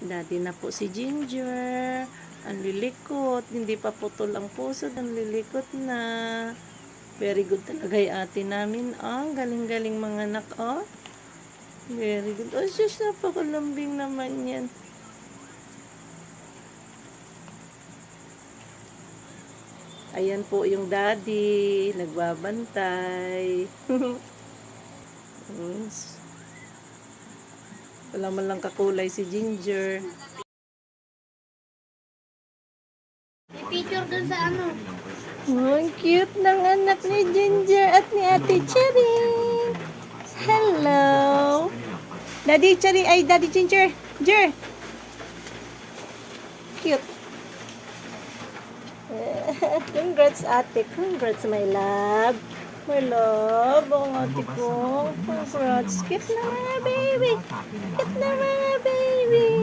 Daddy na po si Ginger. Ang lilikot. Hindi pa putol ang puso. Ang lilikot na. Very good talaga yung ate namin. Oh, galing-galing mga anak. Oh. Very good. Oh, sus, napakalambing naman yan. Ayan po yung daddy. Nagbabantay. Wala man lang kakulay si Ginger. I-picture dun sa ano. Oh, ang cute ng anak ni Ginger at ni Ate Cherry. Hello. Daddy Cherry, ay Daddy Ginger. Ginger. Cute. Congrats ate. Congrats my love. My love. Ang ate ko. Congrats. Cute na mga baby. Cute na mga baby.